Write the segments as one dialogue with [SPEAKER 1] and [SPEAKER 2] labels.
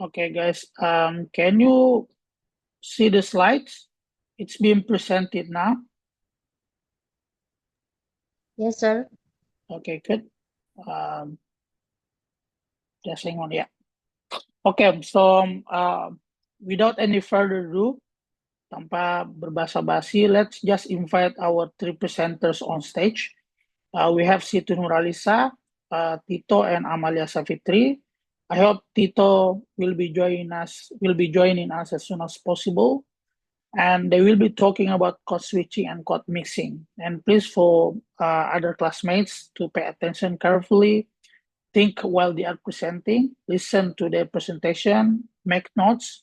[SPEAKER 1] Okay, guys, can you see the slides? It's being presented now.
[SPEAKER 2] Yes, sir.
[SPEAKER 1] Okay, good. Just hang on, yeah. Okay, so without any further ado, tanpa berbasa-basi, let's just invite our three presenters on stage. We have Siti Nuralisa, Tito, and Amalia Savitri. I hope Tito will be joining us as soon as possible. And they will be talking about code switching and code mixing. And please, for other classmates to pay attention carefully, think while they are presenting, listen to their presentation, make notes,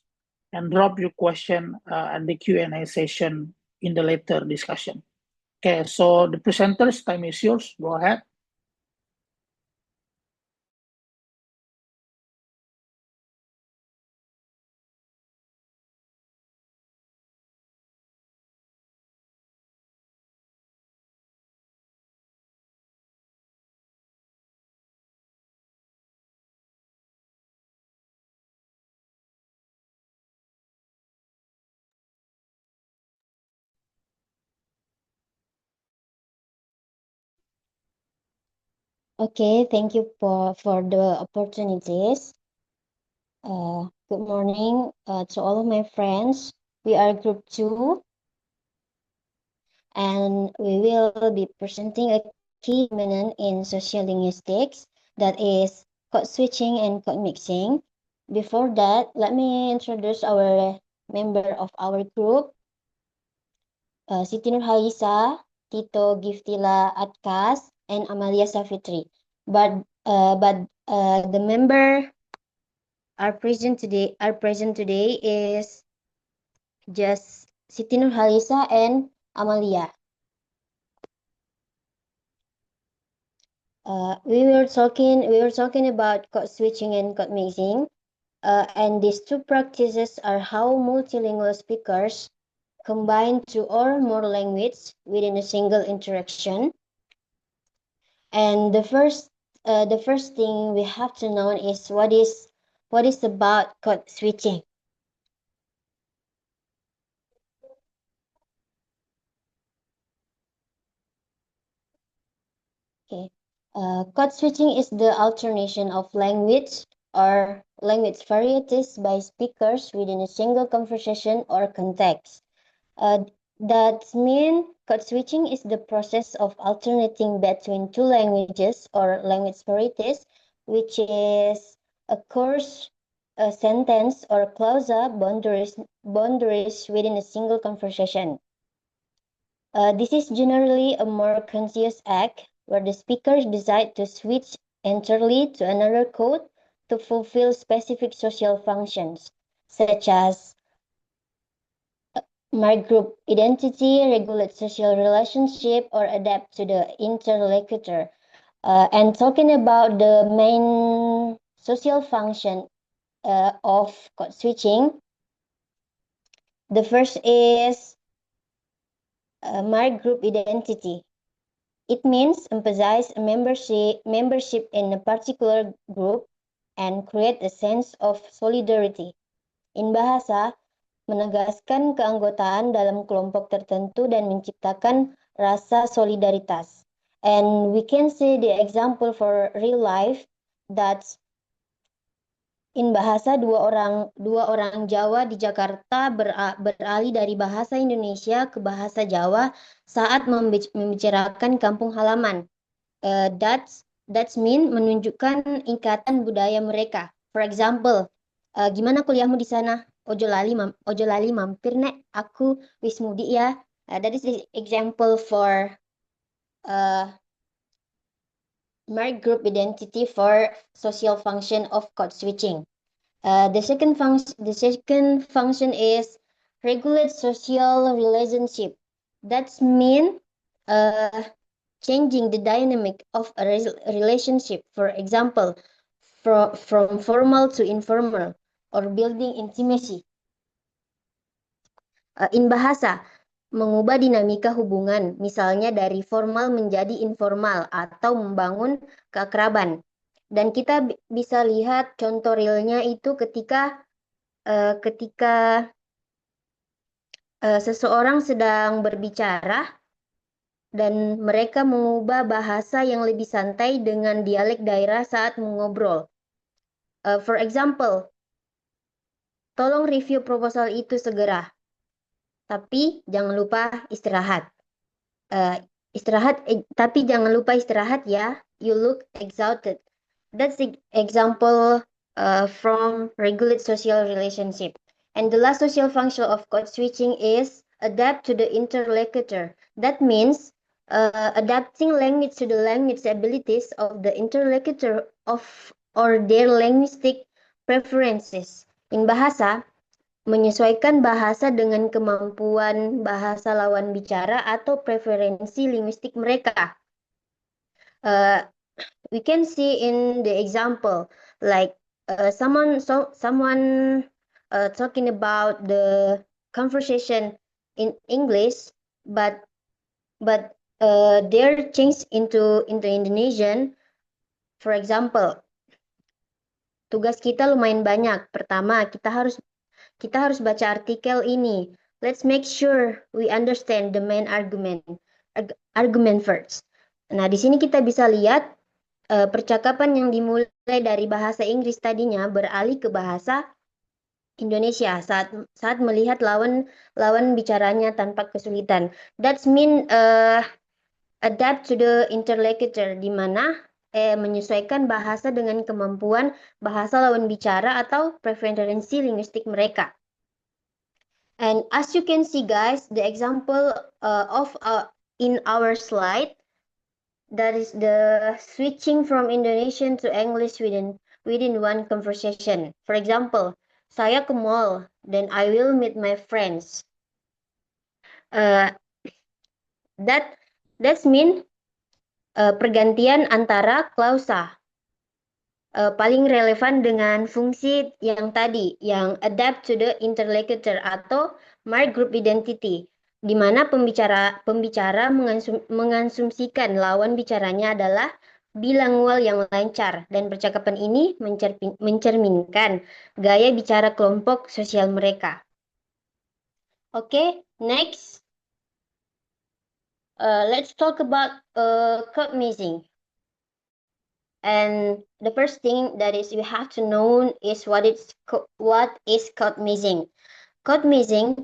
[SPEAKER 1] and drop your question at the Q&A session in the later discussion. Okay, so the presenters, time is yours. Go ahead.
[SPEAKER 2] Okay, thank you for the opportunities. Good morning to all of my friends. We are group 2 and we will be presenting a key phenomenon in social linguistics, that is code switching and code mixing. Before that, let me introduce our member of our group, Siti Nurhalisa, Tito Giftila Atkas, and Amalia Safitri. But the member are present today is just Siti Nurhalisa and Amalia. We were talking about code switching and code mixing, and these two practices are how multilingual speakers combine two or more languages within a single interaction. And the first thing we have to know is what is about code switching. Okay. Code switching is the alternation of language or language varieties by speakers within a single conversation or context. That means code switching is the process of alternating between two languages or language varieties, which is a course, a sentence, or clause boundaries within a single conversation. This is generally a more conscious act where the speakers decide to switch entirely to another code to fulfill specific social functions, such as mark group identity, regulate social relationship, or adapt to the interlocutor. And talking about the main social function of code switching, the first is mark group identity. It means emphasize a membership in a particular group and create a sense of solidarity. In bahasa, menegaskan keanggotaan dalam kelompok tertentu dan menciptakan rasa solidaritas. And we can see the example for real life that in bahasa dua orang Jawa di Jakarta beralih dari bahasa Indonesia ke bahasa Jawa saat membicarakan kampung halaman. That's mean menunjukkan ikatan budaya mereka. For example, gimana kuliahmu di sana? Ojo lali mampir nek, aku wismudi ya. That is the example for mark group identity for social function of code switching. The second function is regulate social relationship. That's mean changing the dynamic of a relationship. For example, from formal to informal or building intimacy. In bahasa, mengubah dinamika hubungan, misalnya dari formal menjadi informal atau membangun keakraban. Dan kita bisa lihat contoh realnya itu ketika seseorang sedang berbicara dan mereka mengubah bahasa yang lebih santai dengan dialek daerah saat mengobrol. For example, tolong review proposal itu segera, tapi jangan lupa istirahat. Tapi jangan lupa istirahat ya. You look exhausted. That's the example from regulate social relationship. And the last social function of code switching is adapt to the interlocutor. That means adapting language to the language abilities of the interlocutor or their linguistic preferences. In bahasa, menyesuaikan bahasa dengan kemampuan bahasa lawan bicara atau preferensi linguistik mereka. We can see in the example, like someone talking about the conversation in English, but they're changed into Indonesian. For example, tugas kita lumayan banyak. Pertama, kita harus baca artikel ini. Let's make sure we understand the main argument first. Nah, di sini kita bisa lihat percakapan yang dimulai dari bahasa Inggris tadinya beralih ke bahasa Indonesia saat melihat lawan bicaranya tanpa kesulitan. That's mean adapt to the interlocutor, di mana menyesuaikan bahasa dengan kemampuan bahasa lawan bicara atau preferensi linguistik mereka. And as you can see, guys, the example in our slide, that is the switching from Indonesian to English within one conversation. For example, saya ke mall, then I will meet my friends. That's mean pergantian antara klausa. Paling relevan dengan fungsi yang tadi, yang adapt to the interlocutor atau mark group identity, di mana pembicara mengasumsikan lawan bicaranya adalah bilingual yang lancar, dan percakapan ini mencerminkan gaya bicara kelompok sosial mereka. Okay, next. Let's talk about code mixing. And the first thing that is you have to know is what is code mixing. Code mixing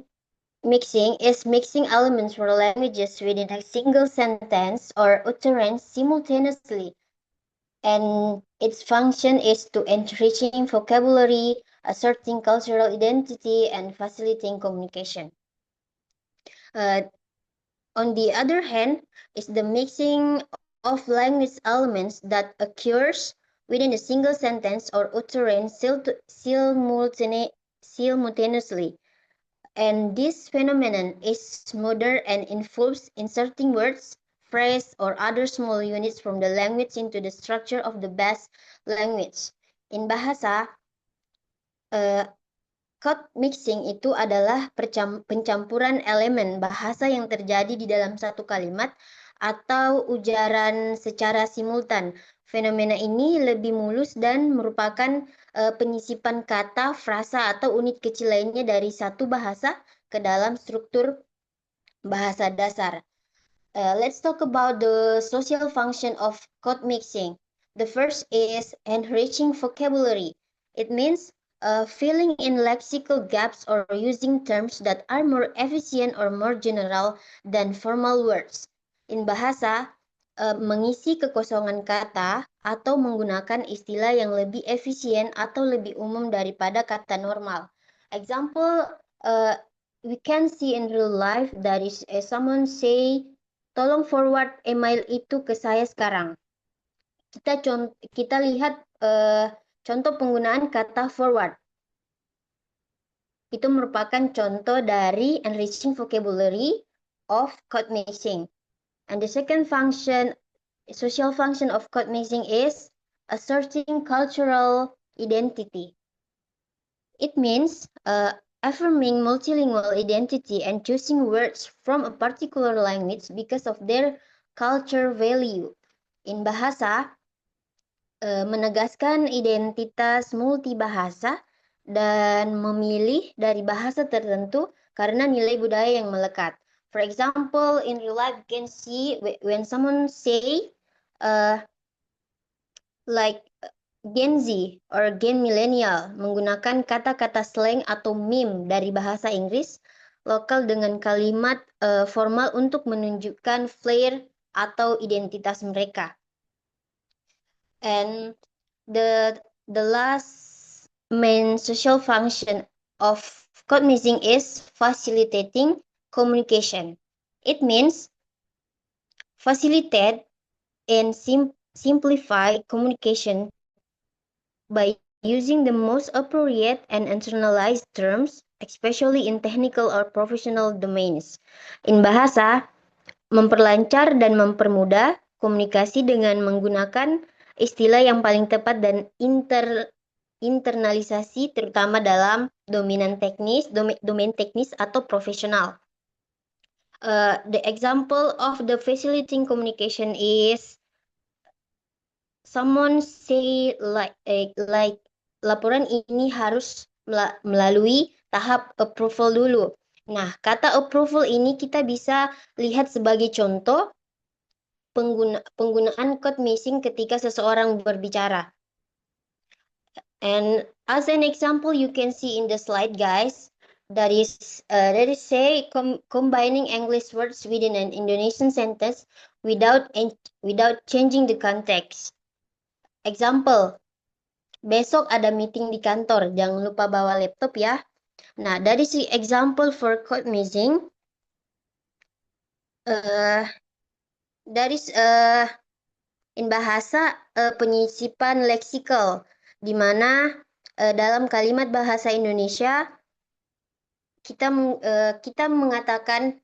[SPEAKER 2] is mixing elements or languages within a single sentence or utterance simultaneously. And its function is to enriching vocabulary, asserting cultural identity, and facilitating communication. On the other hand, is the mixing of language elements that occurs within a single sentence or utterance simultaneously. And this phenomenon is modern and involves inserting words, phrase, or other small units from the language into the structure of the base language. In bahasa, code mixing itu adalah pencampuran elemen bahasa yang terjadi di dalam satu kalimat atau ujaran secara simultan. Fenomena ini lebih mulus dan merupakan penyisipan kata, frasa, atau unit kecil lainnya dari satu bahasa ke dalam struktur bahasa dasar. Let's talk about the social function of code mixing. The first is enriching vocabulary. It means filling in lexical gaps or using terms that are more efficient or more general than formal words. In bahasa, mengisi kekosongan kata atau menggunakan istilah yang lebih efisien atau lebih umum daripada kata normal. Example, we can see in real life that is someone say, tolong forward email itu ke saya sekarang. Kita lihat contoh penggunaan kata forward. Itu merupakan contoh dari enriching vocabulary of code mixing. And the second function, social function of code mixing is asserting cultural identity. It means affirming multilingual identity and choosing words from a particular language because of their culture value. In bahasa, menegaskan identitas multibahasa dan memilih dari bahasa tertentu karena nilai budaya yang melekat. For example, in real life, you can see when someone say like Gen Z or Gen Millennial menggunakan kata-kata slang atau meme dari bahasa Inggris lokal dengan kalimat formal untuk menunjukkan flair atau identitas mereka. And the last main social function of code mixing is facilitating communication. It means facilitate and simplify communication by using the most appropriate and internalized terms, especially in technical or professional domains. In bahasa, memperlancar dan mempermudah komunikasi dengan menggunakan istilah yang paling tepat dan internalisasi terutama dalam domain teknis atau profesional. The example of the facilitating communication is someone say like laporan ini harus melalui tahap approval dulu. Nah, kata approval ini kita bisa lihat sebagai contoh penggunaan code mixing ketika seseorang berbicara. And as an example, you can see in the slide, guys, that is say combining English words within an Indonesian sentence without changing the context. Example, besok ada meeting di kantor, jangan lupa bawa laptop ya. Nah, dari si example for code mixing, dari in bahasa penyisipan leksikal, di mana dalam kalimat bahasa Indonesia kita mengatakan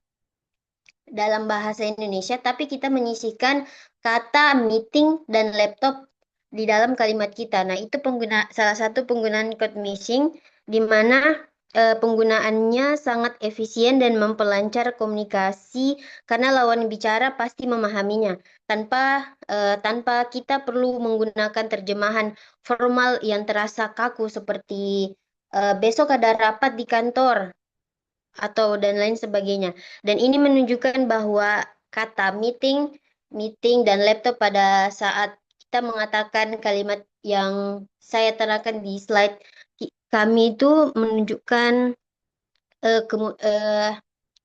[SPEAKER 2] dalam bahasa Indonesia, tapi kita menyisihkan kata meeting dan laptop di dalam kalimat kita. Nah, itu salah satu penggunaan code mixing di mana penggunaannya sangat efisien dan memperlancar komunikasi karena lawan bicara pasti memahaminya tanpa kita perlu menggunakan terjemahan formal yang terasa kaku seperti besok ada rapat di kantor atau dan lain sebagainya. Dan ini menunjukkan bahwa kata meeting dan laptop pada saat kita mengatakan kalimat yang saya terangkan di slide kami itu menunjukkan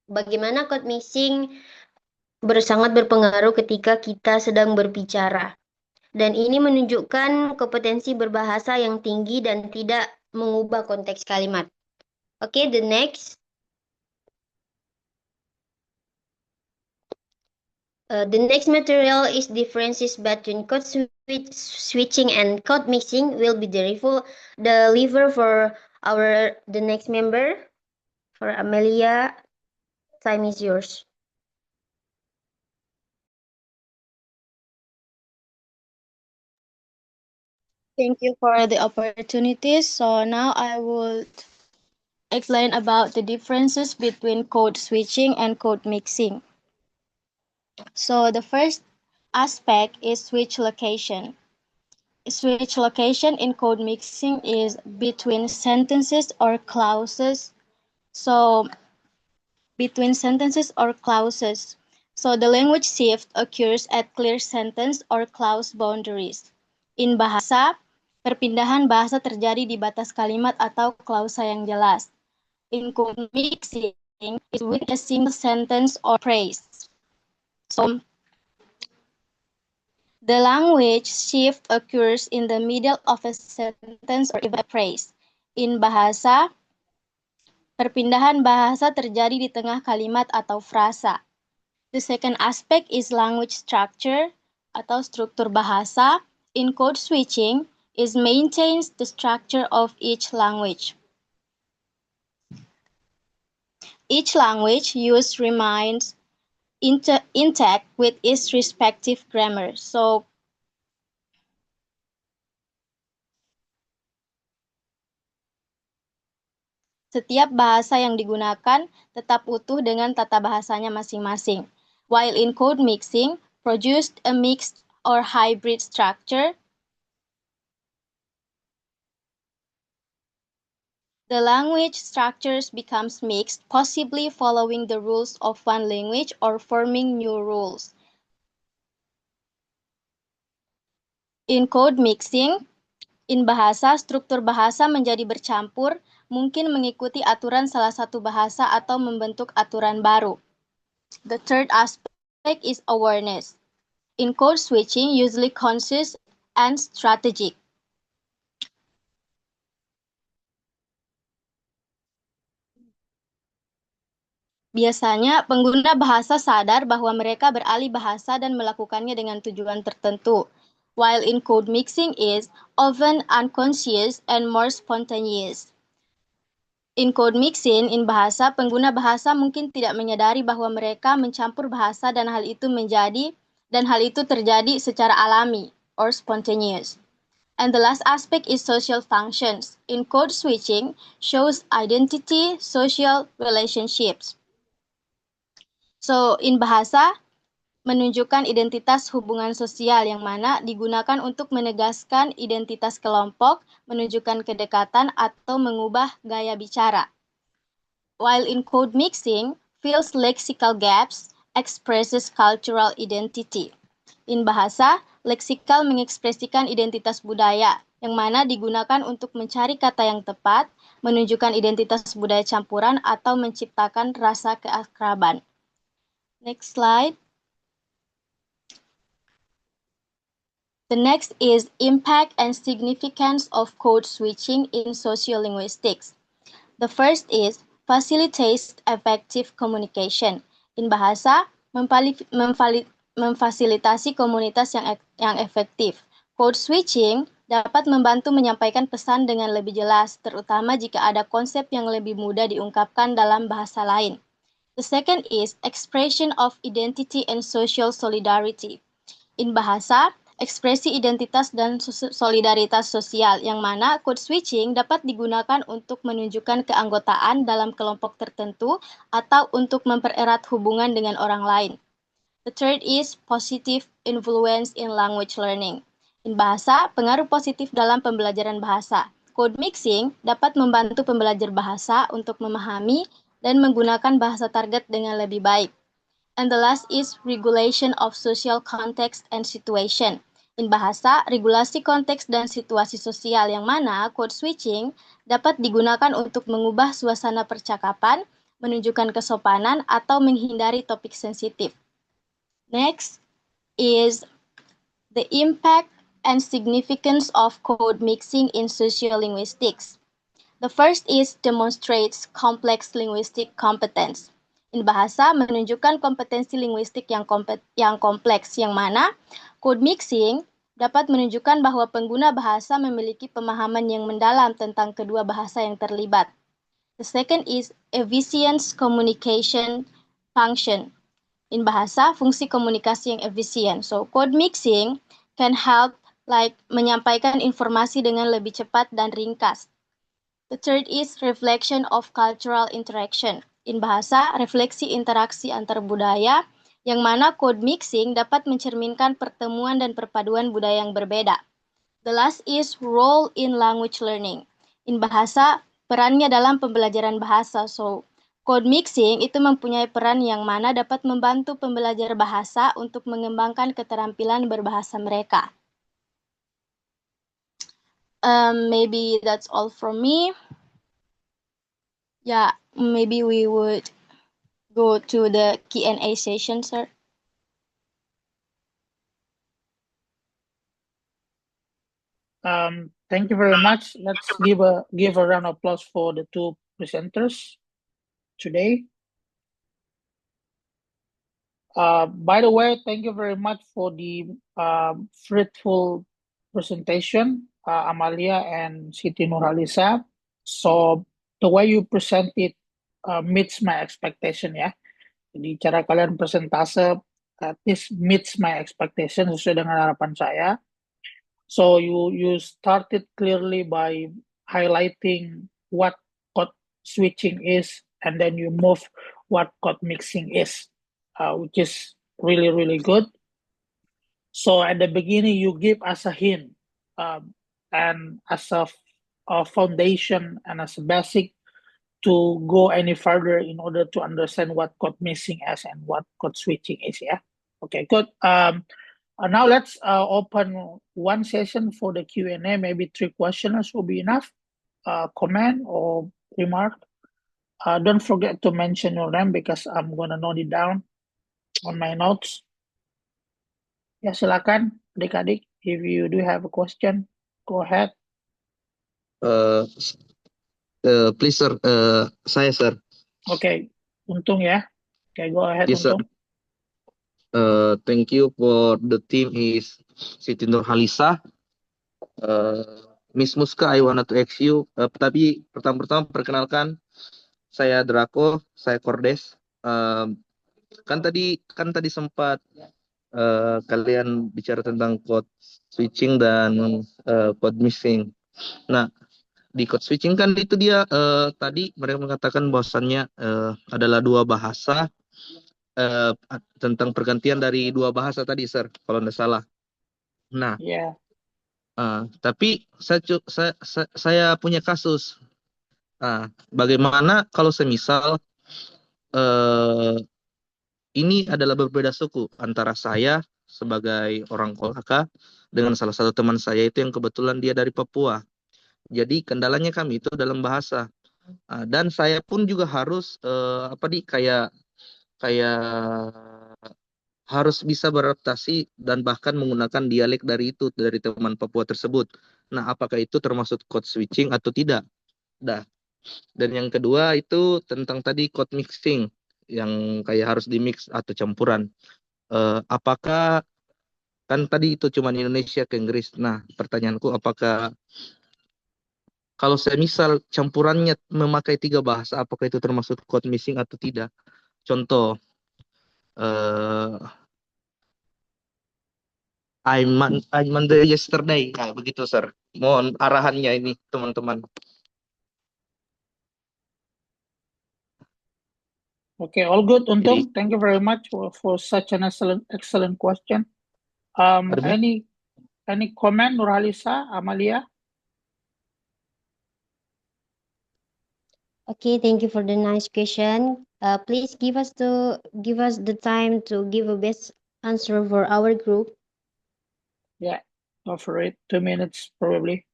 [SPEAKER 2] bagaimana code mixing sangat berpengaruh ketika kita sedang berbicara. Dan ini menunjukkan kompetensi berbahasa yang tinggi dan tidak mengubah konteks kalimat. Oke, the next. The next material is differences between code switching and code mixing will be delivered for the next member. For Amelia, time is yours.
[SPEAKER 3] Thank you for the opportunity. So now I would explain about the differences between code switching and code mixing. So the first aspect is switch location. Switch location in code mixing is between sentences or clauses. So between sentences or clauses. So the language shift occurs at clear sentence or clause boundaries. In bahasa, perpindahan bahasa terjadi di batas kalimat atau klausa yang jelas. In code mixing is with a single sentence or phrase. So the language shift occurs in the middle of a sentence or even a phrase. In bahasa, perpindahan bahasa terjadi di tengah kalimat atau frasa. The second aspect is language structure atau struktur bahasa. In code switching is maintains the structure of each language. Each language use remains intact with its respective grammar. So setiap bahasa yang digunakan tetap utuh dengan tata bahasanya masing-masing. While in code mixing, produced a mixed or hybrid structure The language structures becomes mixed, possibly following the rules of one language or forming new rules. In code mixing, in bahasa, struktur bahasa menjadi bercampur, mungkin mengikuti aturan salah satu bahasa atau membentuk aturan baru. The third aspect is awareness. In code switching, usually conscious and strategic. Biasanya, pengguna bahasa sadar bahwa mereka beralih bahasa dan melakukannya dengan tujuan tertentu, while in code mixing is often unconscious and more spontaneous. In code mixing, in bahasa, pengguna bahasa mungkin tidak menyadari bahwa mereka mencampur bahasa dan hal itu terjadi secara alami or spontaneous. And the last aspect is social functions. In code switching, shows identity, social relationships. So, in bahasa, menunjukkan identitas hubungan sosial yang mana digunakan untuk menegaskan identitas kelompok, menunjukkan kedekatan, atau mengubah gaya bicara. While in code mixing, fills lexical gaps, expresses cultural identity. In bahasa, leksikal mengekspresikan identitas budaya, yang mana digunakan untuk mencari kata yang tepat, menunjukkan identitas budaya campuran, atau menciptakan rasa keakraban. Next slide. The next is impact and significance of code switching in sociolinguistics. The first is facilitates effective communication. In bahasa, memfasilitasi komunitas yang efektif. Code switching dapat membantu menyampaikan pesan dengan lebih jelas, terutama jika ada konsep yang lebih mudah diungkapkan dalam bahasa lain. The second is expression of identity and social solidarity. In bahasa, ekspresi identitas dan solidaritas sosial, yang mana code switching dapat digunakan untuk menunjukkan keanggotaan dalam kelompok tertentu atau untuk mempererat hubungan dengan orang lain. The third is positive influence in language learning. In bahasa, pengaruh positif dalam pembelajaran bahasa. Code mixing dapat membantu pembelajar bahasa untuk memahami dan menggunakan bahasa target dengan lebih baik. And the last is regulation of social context and situation. In bahasa, regulasi konteks dan situasi sosial, yang mana code switching dapat digunakan untuk mengubah suasana percakapan, menunjukkan kesopanan, atau menghindari topik sensitif. Next is the impact and significance of code mixing in sociolinguistics. The first is demonstrates complex linguistic competence. In bahasa, menunjukkan kompetensi linguistik yang kompleks, yang mana code mixing dapat menunjukkan bahwa pengguna bahasa memiliki pemahaman yang mendalam tentang kedua bahasa yang terlibat. The second is efficient communication function. In bahasa, fungsi komunikasi yang efisien. So, code mixing can help menyampaikan informasi dengan lebih cepat dan ringkas. The third is reflection of cultural interaction. In bahasa, refleksi interaksi antar budaya, yang mana code mixing dapat mencerminkan pertemuan dan perpaduan budaya yang berbeda. The last is role in language learning. In bahasa, perannya dalam pembelajaran bahasa. So, code mixing itu mempunyai peran yang mana dapat membantu pembelajar bahasa untuk mengembangkan keterampilan berbahasa mereka. Maybe that's all from me. Yeah, maybe we would go to the Q&A session, sir.
[SPEAKER 1] Thank you very much. Let's give a round of applause for the two presenters today. By the way, thank you very much for the fruitful presentation, Amalia and Siti Nurhalisa. So the way you present it meets my expectation ya. Jadi cara kalian presentase this meets my expectation sesuai dengan harapan saya. So you started clearly by highlighting what code switching is, and then you move what code mixing is, which is really, really good. So at the beginning, you give us a hint, and as a foundation and as a basic to go any further in order to understand what code mixing is and what code switching is. Yeah. Okay, good. Now let's open one session for the Q&A. Maybe 3 questions will be enough. Comment or remark. Don't forget to mention your name because I'm gonna note it down on my notes. Ya, silakan adik-adik. If you do have a question, go ahead.
[SPEAKER 4] Please, sir. Saya, sir.
[SPEAKER 1] Okay, Untung ya. Okay, go ahead,
[SPEAKER 4] Yes, sir.
[SPEAKER 1] Untung.
[SPEAKER 4] Thank you for the team is Siti Nurhalisa. Miss Muska, I wanted to ask you. Tapi pertama-tama perkenalkan, saya Draco, saya Cordes. Kan tadi sempat kalian bicara tentang code switching dan code mixing. Nah, di code switching kan itu dia tadi mereka mengatakan bahwasannya adalah dua bahasa tentang pergantian dari dua bahasa tadi, sir, kalau tidak salah. Nah,
[SPEAKER 1] Yeah.
[SPEAKER 4] tapi saya punya kasus. Bagaimana kalau semisal ini adalah berbeda suku antara saya sebagai orang Kolaka dengan salah satu teman saya itu yang kebetulan dia dari Papua. Jadi kendalanya kami itu dalam bahasa. Dan saya pun juga harus kayak harus bisa beradaptasi dan bahkan menggunakan dialek dari teman Papua tersebut. Nah, apakah itu termasuk code switching atau tidak? Dan yang kedua itu tentang tadi code mixing yang kayak harus dimix atau campuran. Apakah kan tadi itu cuma Indonesia ke Inggris. Nah, pertanyaanku apakah kalau saya misal campurannya memakai 3 bahasa, apakah itu termasuk code mixing atau tidak? Contoh, I'm on the yesterday. Nah, begitu, sir. Mohon arahannya ini, teman-teman.
[SPEAKER 1] Okay, all good, Untung. Thank you very much for such an excellent question. Any comment, Nurhalisa, Amalia?
[SPEAKER 2] Okay, thank you for the nice question. Please give us the time to give a best answer for our group.
[SPEAKER 1] Yeah, go for it. 2 minutes probably.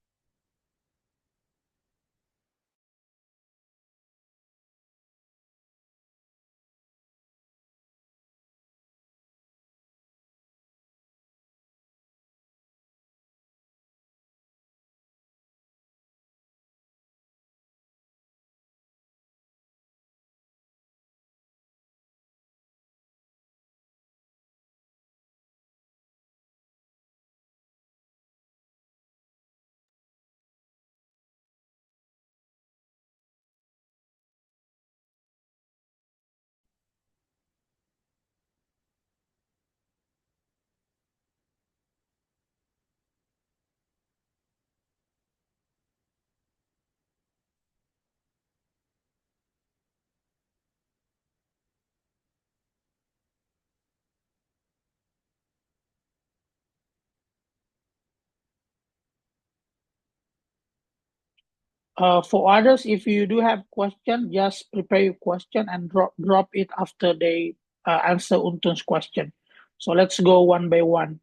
[SPEAKER 1] For others, if you do have question, just prepare your question and drop it after they answer Untung's question. So let's go one by one.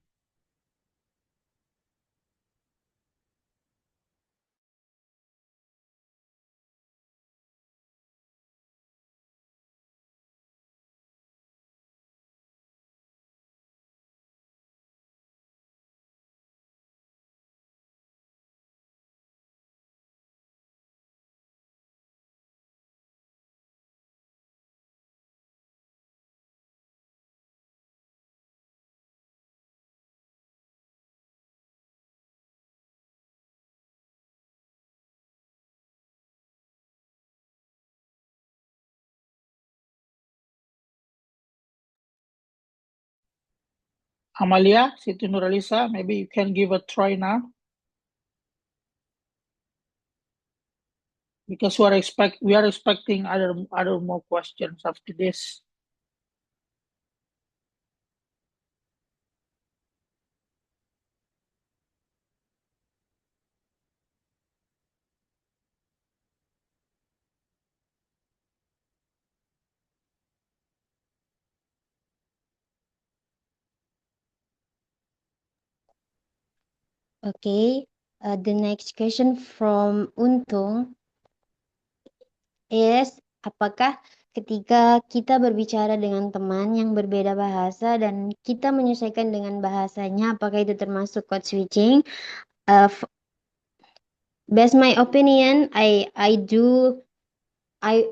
[SPEAKER 1] Amalia, Siti Nurhalisa, maybe you can give a try now. Because we are expecting other more questions after this.
[SPEAKER 2] Okay. The next question from Untung is, apakah ketika kita berbicara dengan teman yang berbeda bahasa dan kita menyesuaikan dengan bahasanya, apakah itu termasuk code switching? Based my opinion, I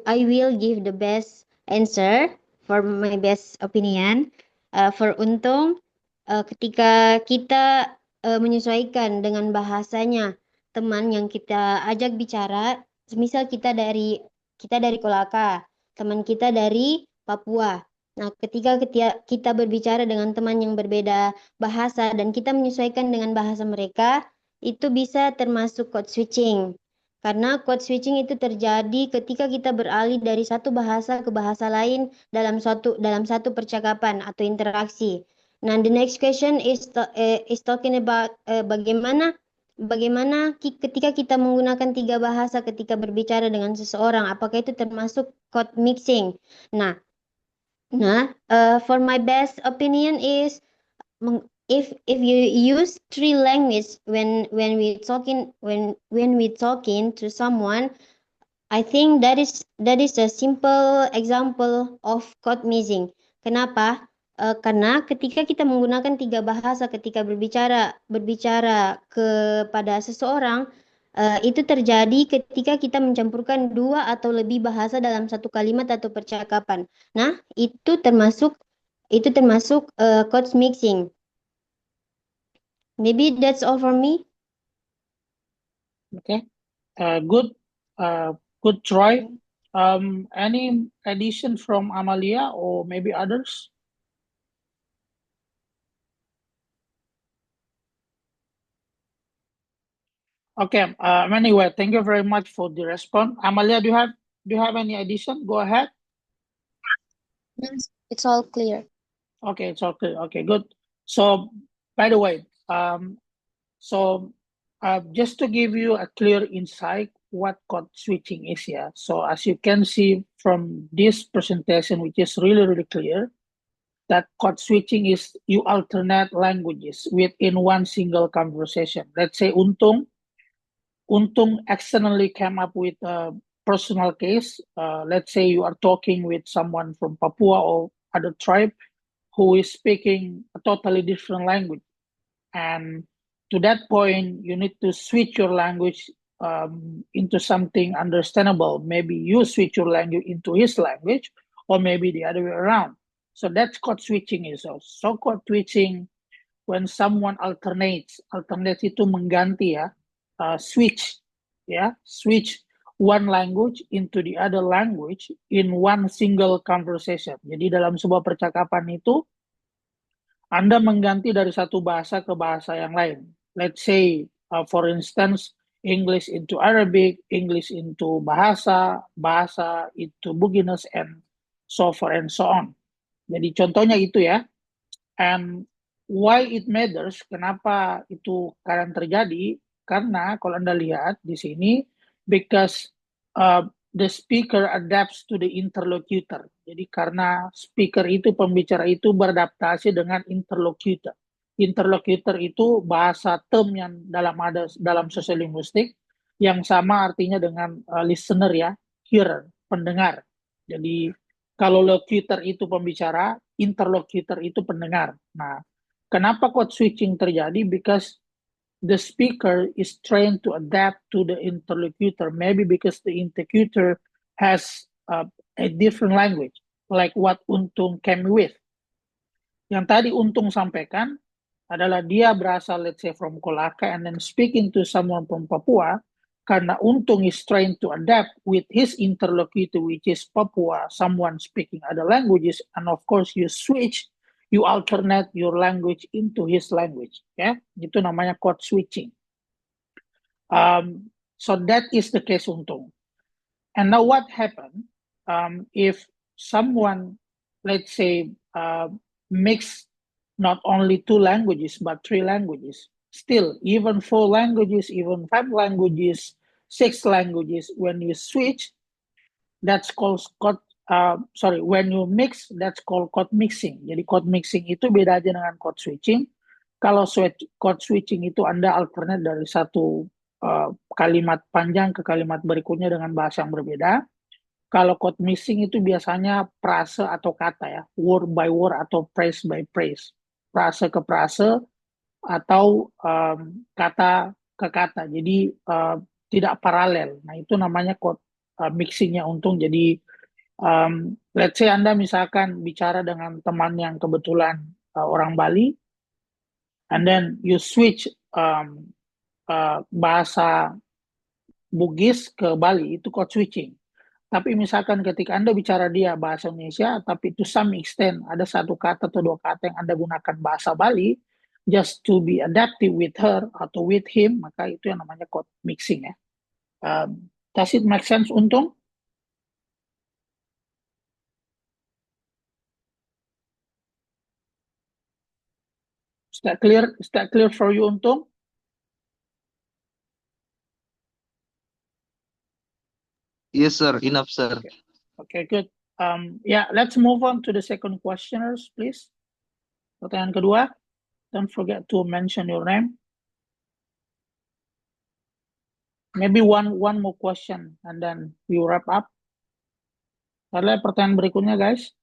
[SPEAKER 2] will give the best answer for my best opinion. For Untung, ketika kita menyesuaikan dengan bahasanya teman yang kita ajak bicara, misal kita dari Kolaka, teman kita dari Papua. Nah, ketika kita berbicara dengan teman yang berbeda bahasa dan kita menyesuaikan dengan bahasa mereka, itu bisa termasuk code switching. Karena code switching itu terjadi ketika kita beralih dari satu bahasa ke bahasa lain dalam satu percakapan atau interaksi. Nah, the next question is talking about bagaimana ketika kita menggunakan tiga bahasa ketika berbicara dengan seseorang, apakah itu termasuk code mixing? Nah, for my best opinion is if you use three language when we talking to someone, I think that is a simple example of code mixing. Kenapa? Karena ketika kita menggunakan tiga bahasa ketika berbicara kepada seseorang, itu terjadi ketika kita mencampurkan dua atau lebih bahasa dalam satu kalimat atau percakapan. Nah, itu termasuk code mixing. Maybe that's all for me.
[SPEAKER 1] Okay. Good try. Any addition from Amalia or maybe others? Okay. Anyway, thank you very much for the response. Amalia, do you have any addition? Go ahead.
[SPEAKER 3] Yes, it's all clear.
[SPEAKER 1] Okay, it's okay. Okay, good. So, by the way, just to give you a clear insight what code switching is here. So as you can see from this presentation, which is really clear, that code switching is you alternate languages within one single conversation. Let's say Untung accidentally came up with a personal case. Let's say you are talking with someone from Papua or other tribe who is speaking a totally different language. And to that point, you need to switch your language into something understandable. Maybe you switch your language into his language, or maybe the other way around. So that's code switching is also. So code switching, when someone alternates itu mengganti ya, switch one language into the other language in one single conversation. Jadi dalam sebuah percakapan itu, Anda mengganti dari satu bahasa ke bahasa yang lain. Let's say, for instance, English into Arabic, English into bahasa into Buginese, and so forth and so on. Jadi contohnya itu ya. And why it matters, kenapa itu kadang terjadi? Karena kalau Anda lihat di sini, because the speaker adapts to the interlocutor. Jadi karena speaker itu, pembicara itu beradaptasi dengan interlocutor. Interlocutor itu bahasa term yang dalam sosiolinguistik yang sama artinya dengan listener ya, hearer, pendengar. Jadi kalau locutor itu pembicara, interlocutor itu pendengar. Nah, kenapa code switching terjadi? Because the speaker is trained to adapt to the interlocutor. Maybe because the interlocutor has a different language, like what Untung came with. Yang tadi Untung sampaikan adalah dia berasal, let's say, from Kolaka and then speaking to someone from Papua, karena Untung is trying to adapt with his interlocutor, which is Papua, someone speaking other languages, and of course you alternate your language into his language. Ya, itu namanya code switching. So that is the case Untung. And now what happened if someone, let's say, mix not only 2 languages but 3 languages? Still, even 4 languages, even 5 languages, 6 languages, when you switch, that's called when you mix, that's called code mixing. Jadi code mixing itu beda aja dengan code switching. Kalau code switching itu Anda alternate dari satu kalimat panjang ke kalimat berikutnya dengan bahasa yang berbeda. Kalau code mixing itu biasanya frase atau kata ya, word by word atau phrase by phrase, frase ke frase atau kata ke kata. Jadi tidak paralel. Nah itu namanya code mixingnya untung. Jadi let's say Anda misalkan bicara dengan teman yang kebetulan orang Bali, and then you switch bahasa Bugis ke Bali, itu code switching. Tapi misalkan ketika Anda bicara dia bahasa Indonesia, tapi to some extent ada satu kata atau dua kata yang Anda gunakan bahasa Bali, just to be adaptive with her atau with him, maka itu yang namanya code mixing ya. Does it make sense, Untung? Is that clear? Is that clear for you, Untung?
[SPEAKER 4] Yes, sir. Enough, sir.
[SPEAKER 1] Okay, good. Yeah, let's move on to the second questioners, please. Pertanyaan kedua, don't forget to mention your name. Maybe one more question and then we wrap up. Ada pertanyaan berikutnya, guys.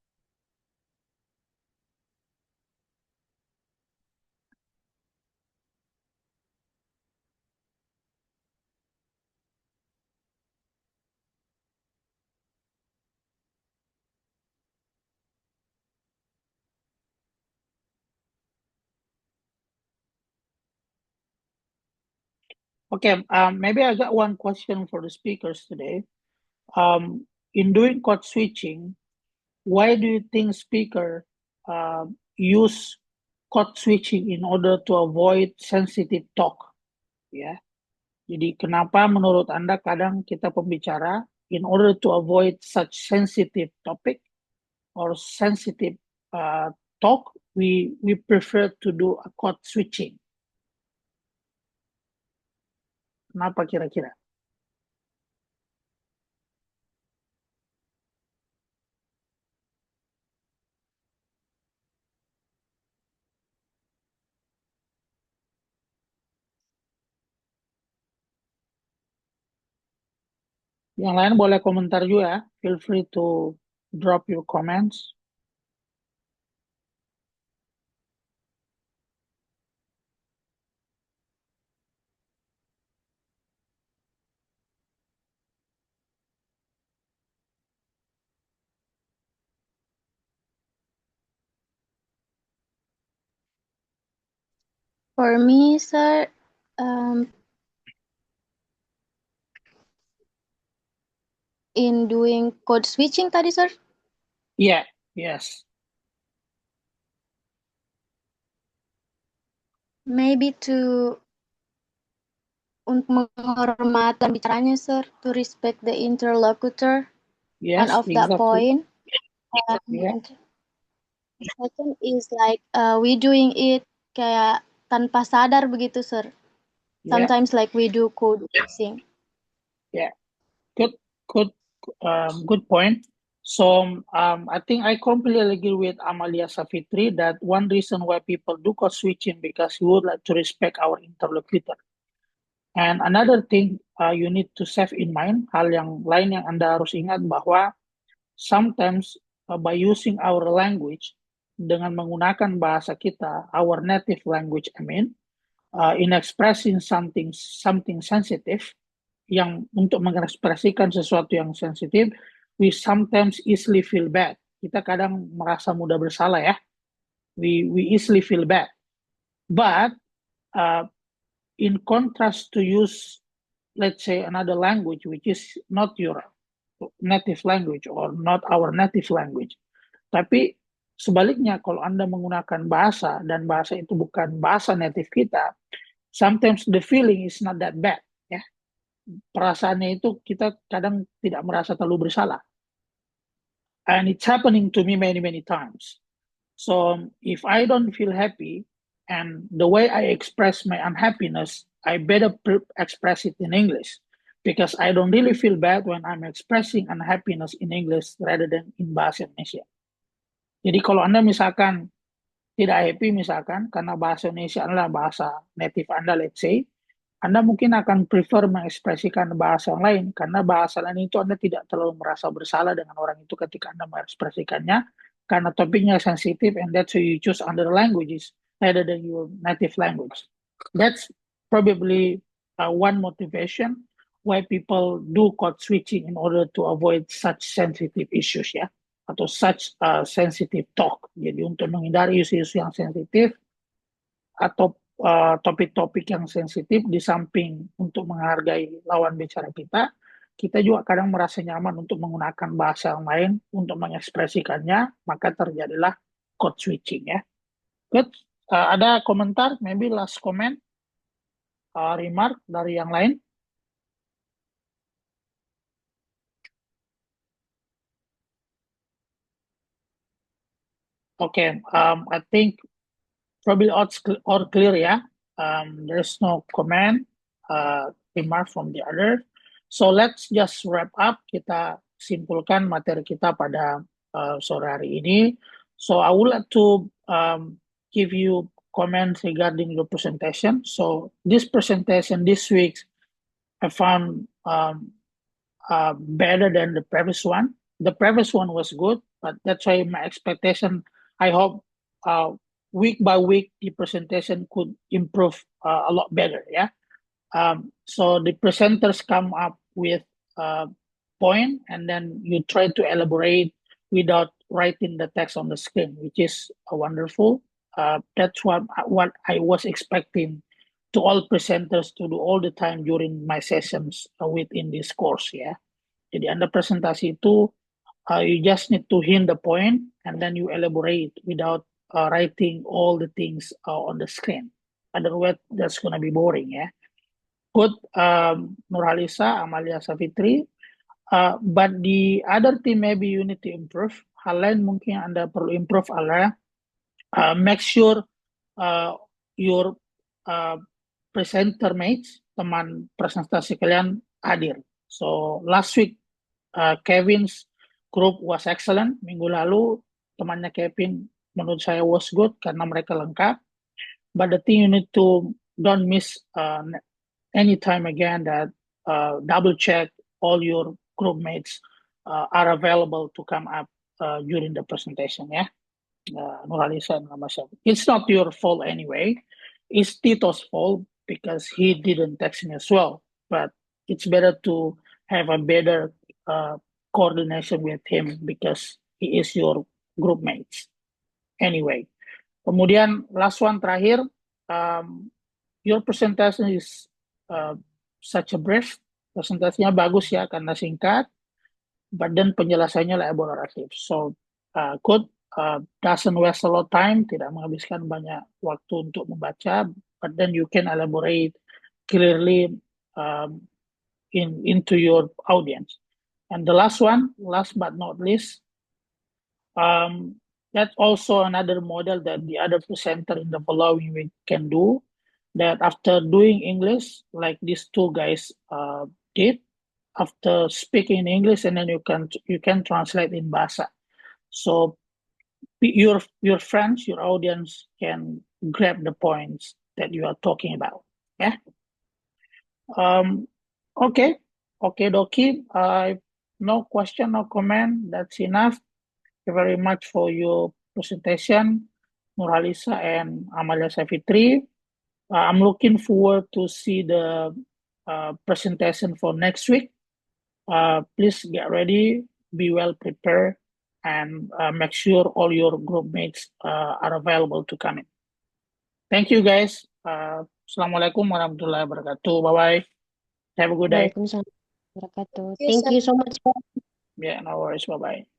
[SPEAKER 1] Okay, maybe I got one question for the speakers today. In doing code switching, why do you think speaker use code switching in order to avoid sensitive talk? Ya, jadi kenapa menurut Anda kadang kita pembicara in order to avoid such sensitive topic or sensitive talk, we prefer to do a code switching. Kenapa kira-kira? Yang lain boleh komentar juga. Feel free to drop your comments.
[SPEAKER 3] For me, sir, in doing code switching tadi, sir?
[SPEAKER 1] Yeah, yes.
[SPEAKER 3] Maybe untuk menghormati bicaranya, sir, to respect the interlocutor.
[SPEAKER 1] Yes,
[SPEAKER 3] One of that
[SPEAKER 1] exactly.
[SPEAKER 3] point.
[SPEAKER 1] Yeah.
[SPEAKER 3] Second is like we doing it kayak tanpa sadar begitu, sir. Sometimes like we do code mixing.
[SPEAKER 1] Yeah, good point. So I think I completely agree with Amalia Safitri that one reason why people do code switching because we would like to respect our interlocutor. And another thing you need to have in mind, hal yang lain yang Anda harus ingat bahwa sometimes by using our language, dengan menggunakan bahasa kita, our native language, I mean, in expressing something sensitive, yang untuk mengekspresikan sesuatu yang sensitif, we sometimes easily feel bad. Kita kadang merasa mudah bersalah ya. We easily feel bad. But in contrast to use, let's say, another language which is not your native language or not our native language. Tapi sebaliknya kalau Anda menggunakan bahasa dan bahasa itu bukan bahasa native kita, sometimes the feeling is not that bad ya. Perasaannya itu kita kadang tidak merasa terlalu bersalah. And it's happening to me many times. So if I don't feel happy and the way I express my unhappiness, I better express it in English because I don't really feel bad when I'm expressing unhappiness in English rather than in bahasa Indonesia. Jadi kalau Anda misalkan tidak happy misalkan karena bahasa Indonesia adalah bahasa native Anda, let's say, Anda mungkin akan prefer mengekspresikan bahasa yang lain karena bahasa lain itu Anda tidak terlalu merasa bersalah dengan orang itu ketika Anda mengekspresikannya karena topiknya sensitif and that's why you choose other languages rather than your native language. That's probably one motivation why people do code switching in order to avoid such sensitive issues ya. Atau such sensitive talk. Jadi untuk menghindari isu-isu yang sensitif atau topik-topik yang sensitif di samping untuk menghargai lawan bicara kita, kita juga kadang merasa nyaman untuk menggunakan bahasa yang lain untuk mengekspresikannya, maka terjadilah code switching ya. Good. Ada komentar, maybe last comment, remark dari yang lain? Okay, I think probably all clear ya. There's no comment, remark from the other. So let's just wrap up. Kita simpulkan materi kita pada sore hari ini. So I would like to give you comments regarding your presentation. So this presentation this week, I found better than the previous one. The previous one was good, but that's why my expectation, I hope week by week the presentation could improve a lot better. Yeah. So the presenters come up with a point and then you try to elaborate without writing the text on the screen, which is wonderful. That's what I was expecting to all presenters to do all the time during my sessions within this course. Yeah. Jadi Anda presentasi itu you just need to hint the point and then you elaborate without writing all the things on the screen. Otherwise, that's gonna be boring ya. Good, Nurhalisa, Amalia Savitri. But the other thing maybe you need to improve. Hal lain mungkin Anda perlu improve adalah make sure your presenter mates, teman presentasi kalian hadir. So last week Kevin's group was excellent. Minggu lalu temannya Kevin menurut saya was good karena mereka lengkap. But the thing you need to don't miss any time again that double check all your group mates are available to come up during the presentation. Yeah, Nurhalisa and myself. It's not your fault anyway. It's Tito's fault because he didn't text me as well. But it's better to have a better coordination with him because he is your group mates. Anyway, kemudian last one terakhir, your presentation is such a brief. Presentasinya bagus ya karena singkat, but then penjelasannya elaboratif. So good, doesn't waste a lot of time, tidak menghabiskan banyak waktu untuk membaca, but then you can elaborate clearly into your audience. And the last one, last but not least, that's also another model that the other presenter in the following week can do. That after doing English, like these two guys did, after speaking in English, and then you can translate in Bahasa. So your friends, your audience can grab the points that you are talking about. Yeah. Okay, Doki. No question, no comment. That's enough. Thank you very much for your presentation, Nurhalisa and Amalia Savitri. I'm looking forward to see the presentation for next week. Please get ready, be well prepared, and make sure all your group mates are available to come in. Thank you, guys. Assalamualaikum warahmatullahi wabarakatuh. Bye-bye. Have a good day.
[SPEAKER 2] Waalaikumsalam warahmatullahi wabarakatuh. Thank you so much.
[SPEAKER 1] Yeah, no worries. Bye-bye.